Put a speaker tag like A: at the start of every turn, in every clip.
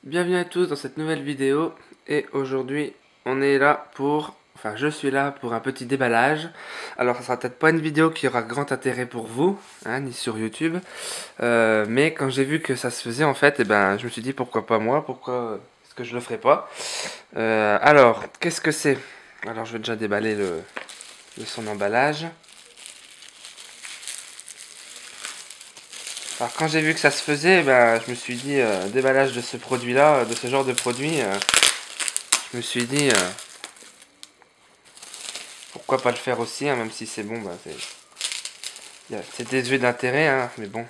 A: Bienvenue à tous dans cette nouvelle vidéo et aujourd'hui on est là pour, enfin je suis là pour un petit déballage. Alors ça sera peut-être pas une vidéo qui aura grand intérêt pour vous, hein, ni sur YouTube, mais quand j'ai vu que ça se faisait en fait, je me suis dit pourquoi pas moi, pourquoi est-ce que je le ferais pas. Alors qu'est-ce que c'est? Alors je vais déjà déballer son emballage. Alors quand j'ai vu que ça se faisait, je me suis dit déballage de ce produit-là, de ce genre de produit. Je me suis dit pourquoi pas le faire aussi, hein, même si c'est bon, c'est désuet d'intérêt, hein, mais bon.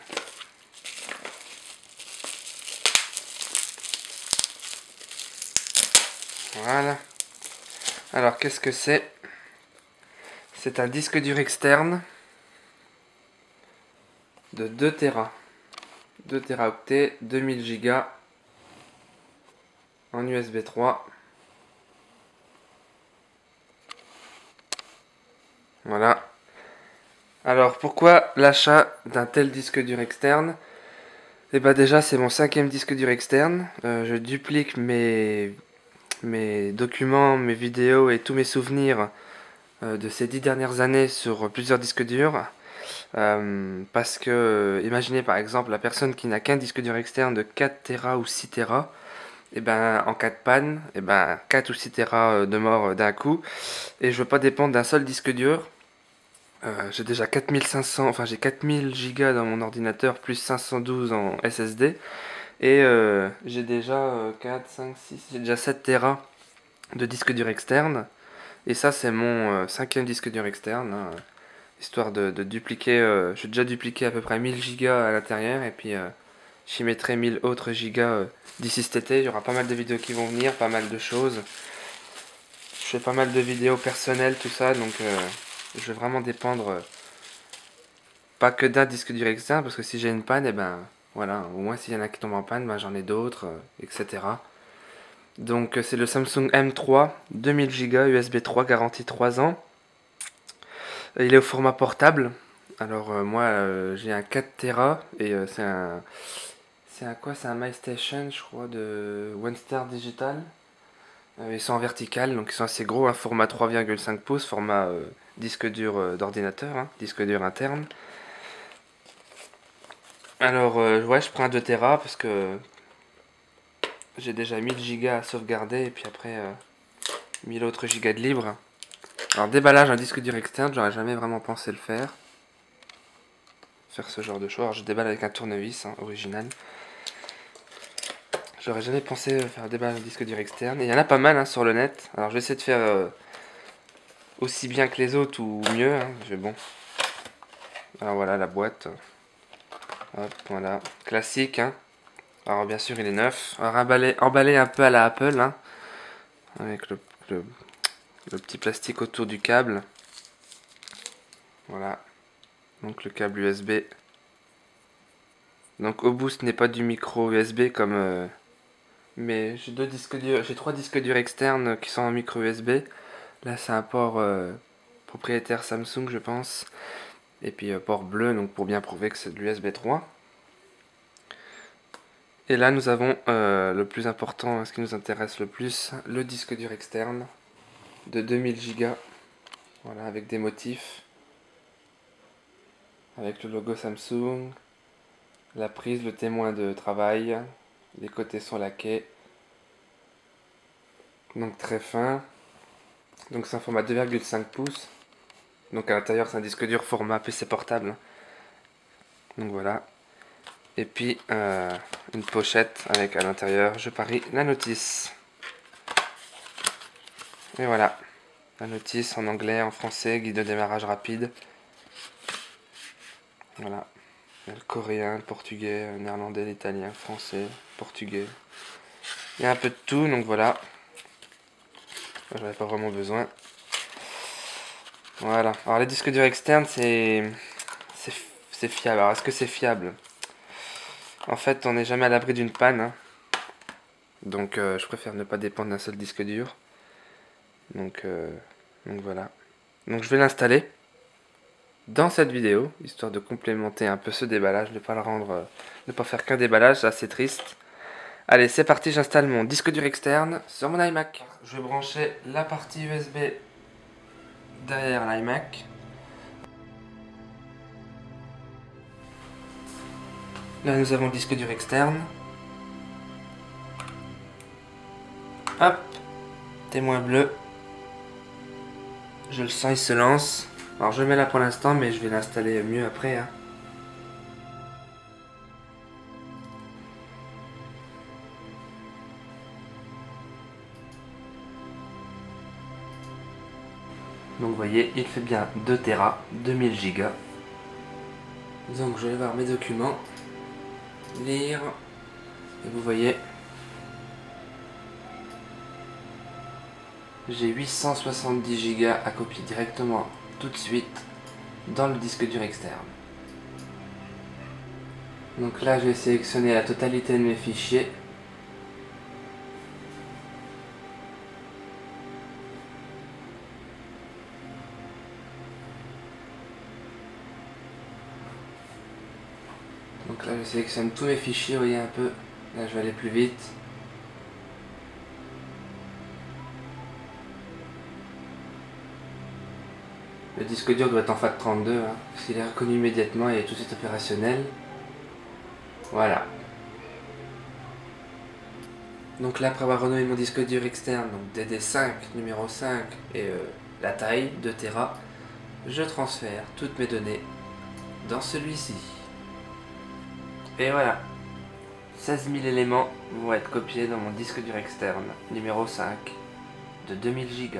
A: Voilà. Alors qu'est-ce que c'est? C'est un disque dur externe de 2 Tera. 2 Teraoctets, 2000 Go en USB 3. Voilà. Alors pourquoi l'achat d'un tel disque dur externe? Eh ben déjà c'est mon 5e disque dur externe. Je duplique mes documents, mes vidéos et tous mes souvenirs de ces 10 dernières années sur plusieurs disques durs. Parce que, imaginez par exemple la personne qui n'a qu'un disque dur externe de 4 Tera ou 6 Tera, et en cas de panne, 4 ou 6 Tera de mort d'un coup, et je veux pas dépendre d'un seul disque dur. J'ai déjà 4500, enfin j'ai 4000 Go dans mon ordinateur, plus 512 en SSD, et j'ai déjà 4, 5, 6, j'ai déjà 7 Tera de disque dur externe, et ça c'est mon 5e disque dur externe, hein, histoire de dupliquer. J'ai déjà dupliqué à peu près 1000 gigas à l'intérieur et puis j'y mettrai 1000 autres gigas d'ici cet été. Il y aura pas mal de vidéos qui vont venir, pas mal de choses. Je fais pas mal de vidéos personnelles, tout ça, donc je vais vraiment dépendre pas que d'un disque dur externe parce que si j'ai une panne, voilà, au moins s'il y en a qui tombent en panne, j'en ai d'autres, etc. Donc c'est le Samsung M3, 2000 Go USB 3, garantie 3 ans. Il est au format portable. Alors moi j'ai un 4 Tera et c'est un quoi? C'est un MyStation je crois de One Star Digital. Ils sont en vertical donc ils sont assez gros, un format 3,5 pouces, format disque dur d'ordinateur, hein, disque dur interne. Alors ouais, je prends un 2 Tera parce que j'ai déjà 1000 gigas à sauvegarder et puis après 1000 autres gigas de libre. Alors déballage un disque dur externe, j'aurais jamais vraiment pensé le faire ce genre de choix. Alors je déballe avec un tournevis, hein, original. J'aurais jamais pensé faire déballer un disque dur externe. Et il y en a pas mal, hein, sur le net. Alors je vais essayer de faire aussi bien que les autres ou mieux, hein. Bon. Alors voilà la boîte. Hop, voilà. Classique, hein. Alors bien sûr il est neuf. Alors emballé un peu à la Apple, hein. Avec le, le petit plastique autour du câble. Voilà. Donc le câble USB. Donc au bout ce n'est pas du micro USB comme... mais j'ai 3 disques durs externes qui sont en micro USB. Là c'est un port propriétaire Samsung je pense. Et puis port bleu donc pour bien prouver que c'est de l'USB 3. Et là nous avons le plus important, ce qui nous intéresse le plus, le disque dur externe de 2000 Go. Voilà, avec des motifs, avec le logo Samsung, la prise, le témoin de travail, les côtés sont laqués, donc très fin. Donc c'est un format 2,5 pouces. Donc à l'intérieur c'est un disque dur format PC portable. Donc voilà. Et puis une pochette avec à l'intérieur, je parie, la notice. Et voilà. La notice en anglais, en français, guide de démarrage rapide. Voilà. Il y a le coréen, le portugais, le néerlandais, l'italien, le français, le portugais. Il y a un peu de tout, donc voilà. J'en avais pas vraiment besoin. Voilà. Alors les disques durs externes, c'est fiable. Alors est-ce que c'est fiable? En fait, on n'est jamais à l'abri d'une panne, hein. Donc je préfère ne pas dépendre d'un seul disque dur. Donc, euh, donc voilà. Donc je vais l'installer dans cette vidéo, histoire de complémenter un peu ce déballage, ne pas faire qu'un déballage, c'est assez triste. Allez, c'est parti, j'installe mon disque dur externe sur mon iMac. Je vais brancher la partie USB derrière l'iMac. Là, nous avons le disque dur externe. Hop, témoin bleu. Je le sens, il se lance. Alors, je le mets là pour l'instant, mais je vais l'installer mieux après, hein. Donc vous voyez, il fait bien 2 Tera, 2000 Go. Donc je vais voir mes documents, lire, et vous voyez, j'ai 870 Go à copier directement tout de suite dans le disque dur externe. Donc là je vais sélectionner la totalité de mes fichiers. Donc là je sélectionne tous mes fichiers, vous voyez un peu, là je vais aller plus vite. Le disque dur doit être en FAT32, hein, parce qu'il est reconnu immédiatement et est tout de suite opérationnel. Voilà. Donc là, après avoir renommé mon disque dur externe, donc DD5 numéro 5 et la taille, 2 Tera, je transfère toutes mes données dans celui-ci. Et voilà, 16 000 éléments vont être copiés dans mon disque dur externe numéro 5 de 2000 Go.